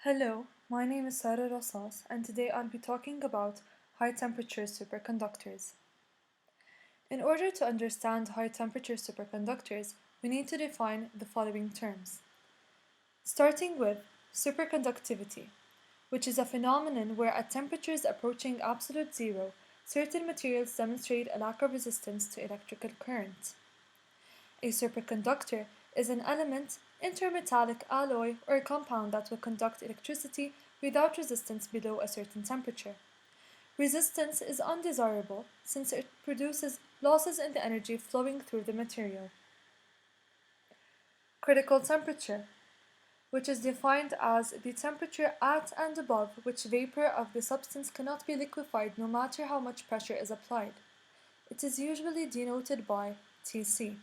Hello, my name is Sarah Rosas, and today I'll be talking about high temperature superconductors. In order to understand high temperature superconductors, we need to define the following terms. Starting with superconductivity, which is a phenomenon where at temperatures approaching absolute zero, certain materials demonstrate a lack of resistance to electrical current. A superconductor is an element, intermetallic alloy, or compound that will conduct electricity without resistance below a certain temperature. Resistance is undesirable since it produces losses in the energy flowing through the material. Critical temperature, which is defined as the temperature at and above which vapor of the substance cannot be liquefied no matter how much pressure is applied. It is usually denoted by Tc.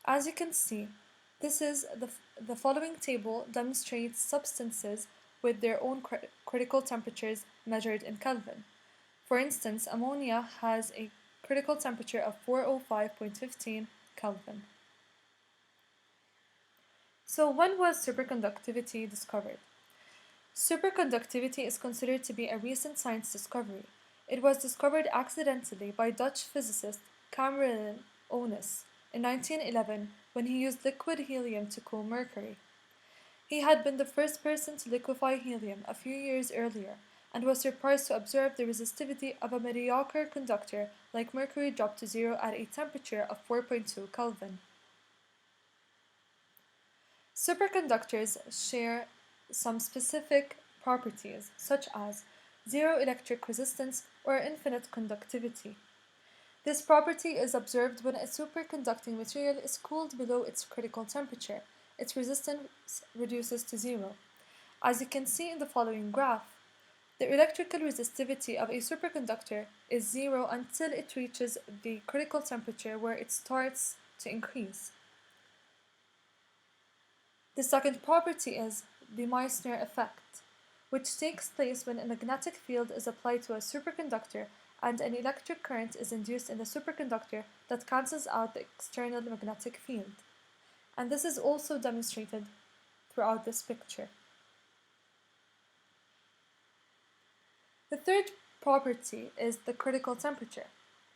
As you can see, the following table demonstrates substances with their own critical temperatures measured in Kelvin. For instance, ammonia has a critical temperature of 405.15 Kelvin. So when was superconductivity discovered? Superconductivity is considered to be a recent science discovery. It was discovered accidentally by Dutch physicist Cameron Onnes in 1911 when he used liquid helium to cool mercury. He had been the first person to liquefy helium a few years earlier and was surprised to observe the resistivity of a mediocre conductor like mercury drop to zero at a temperature of 4.2 Kelvin. Superconductors share some specific properties, such as zero electric resistance or infinite conductivity. This property is observed when a superconducting material is cooled below its critical temperature. Its resistance reduces to zero. As you can see in the following graph, the electrical resistivity of a superconductor is zero until it reaches the critical temperature where it starts to increase. The second property is the Meissner effect, which takes place when a magnetic field is applied to a superconductor and an electric current is induced in the superconductor that cancels out the external magnetic field. And this is also demonstrated throughout this picture. The third property is the critical temperature.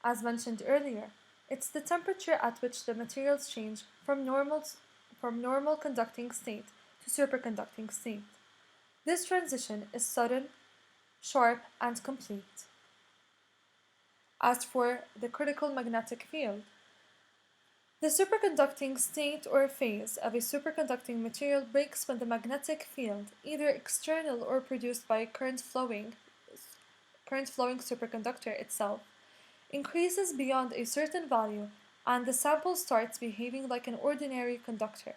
As mentioned earlier, it's the temperature at which the materials change from normal conducting state to superconducting state. This transition is sudden, sharp, and complete. As for the critical magnetic field, the superconducting state or phase of a superconducting material breaks when the magnetic field, either external or produced by a current flowing superconductor itself, increases beyond a certain value and the sample starts behaving like an ordinary conductor.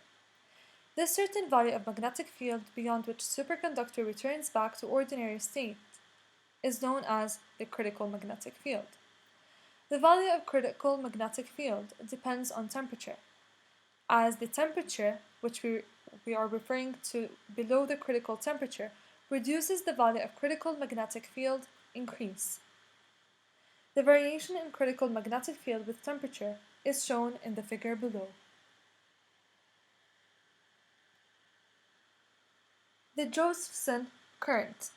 This certain value of magnetic field beyond which superconductor returns back to ordinary state is known as the critical magnetic field. The value of critical magnetic field depends on temperature, as the temperature, which we are referring to below the critical temperature, reduces the value of critical magnetic field increase. The variation in critical magnetic field with temperature is shown in the figure below. The Josephson current.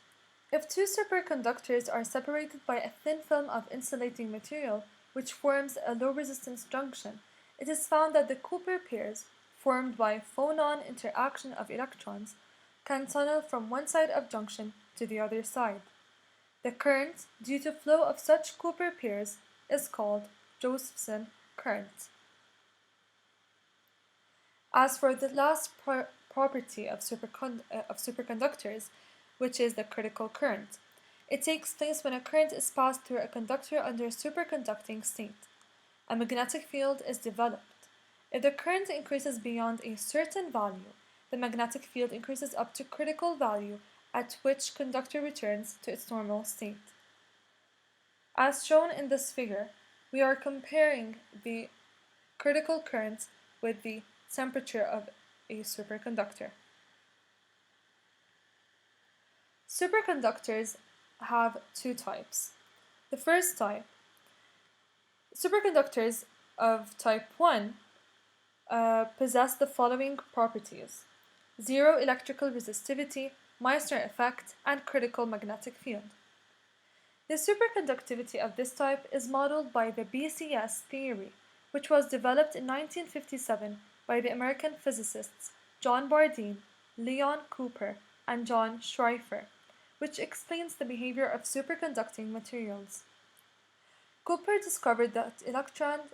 If two superconductors are separated by a thin film of insulating material, which forms a low-resistance junction, it is found that the Cooper pairs, formed by phonon interaction of electrons, can tunnel from one side of junction to the other side. The current, due to flow of such Cooper pairs, is called Josephson current. As for the last property of superconductors, which is the critical current, it takes place when a current is passed through a conductor under a superconducting state. A magnetic field is developed. If the current increases beyond a certain value, the magnetic field increases up to critical value at which conductor returns to its normal state. As shown in this figure, we are comparing the critical current with the temperature of a superconductor. Superconductors have two types. The first type, superconductors of type 1 possess the following properties. zero electrical resistivity, Meissner effect, and critical magnetic field. The superconductivity of this type is modeled by the BCS theory, which was developed in 1957 by the American physicists John Bardeen, Leon Cooper, and John Schrieffer, which explains the behavior of superconducting materials. Cooper discovered that electrons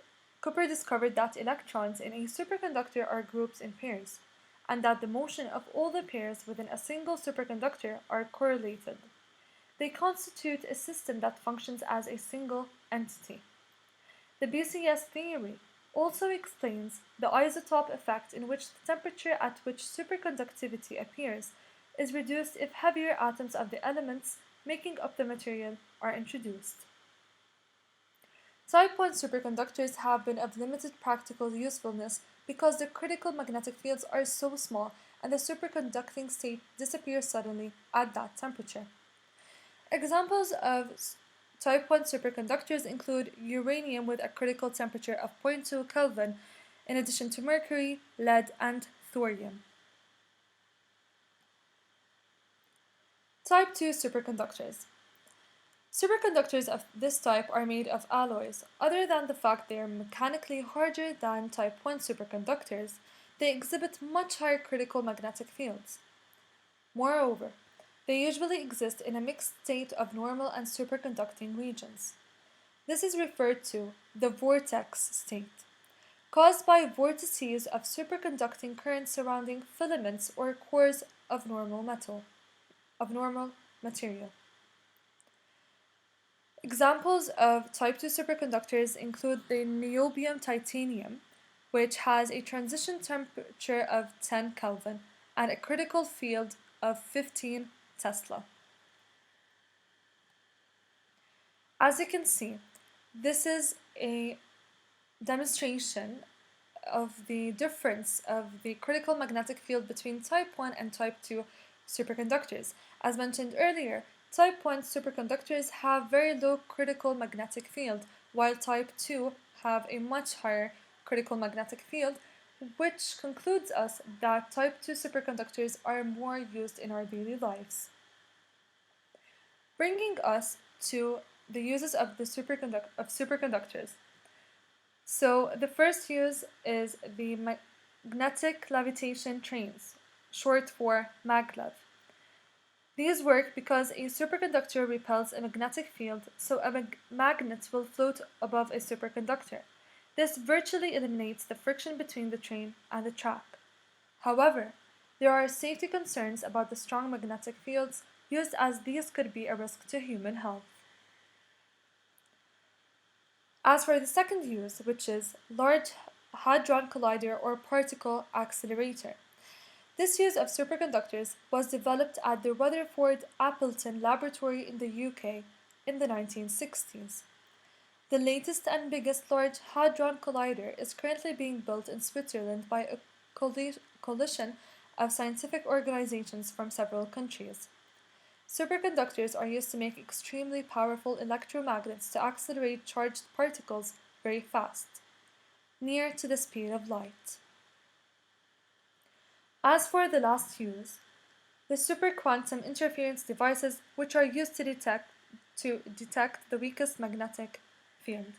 in a superconductor are grouped in pairs, and that the motion of all the pairs within a single superconductor are correlated. They constitute a system that functions as a single entity. The BCS theory also explains the isotope effect, in which the temperature at which superconductivity appears is reduced if heavier atoms of the elements making up the material are introduced. Type 1 superconductors have been of limited practical usefulness because the critical magnetic fields are so small and the superconducting state disappears suddenly at that temperature. Examples of type 1 superconductors include uranium with a critical temperature of 0.2 Kelvin, in addition to mercury, lead, and thorium. Type 2 superconductors. Superconductors of this type are made of alloys. Other than the fact they are mechanically harder than type 1 superconductors, they exhibit much higher critical magnetic fields. Moreover, they usually exist in a mixed state of normal and superconducting regions. This is referred to the vortex state, caused by vortices of superconducting currents surrounding filaments or cores of normal material. Examples of type 2 superconductors include the niobium titanium, which has a transition temperature of 10 Kelvin and a critical field of 15 Tesla. As you can see, this is a demonstration of the difference of the critical magnetic field between type 1 and type 2 superconductors. As mentioned earlier, type 1 superconductors have very low critical magnetic field, while type 2 have a much higher critical magnetic field, which concludes us that type 2 superconductors are more used in our daily lives. Bringing us to the uses of superconductors. So the first use is the magnetic levitation trains, short for maglev. These work because a superconductor repels a magnetic field, so a magnet will float above a superconductor. This virtually eliminates the friction between the train and the track. However, there are safety concerns about the strong magnetic fields used, as these could be a risk to human health. As for the second use, which is Large Hadron Collider or Particle Accelerator, this use of superconductors was developed at the Rutherford Appleton Laboratory in the UK in the 1960s. The latest and biggest Large Hadron Collider is currently being built in Switzerland by a coalition of scientific organizations from several countries. Superconductors are used to make extremely powerful electromagnets to accelerate charged particles very fast, near to the speed of light. As for the last use, the superquantum interference devices, which are used to detect the weakest magnetic field.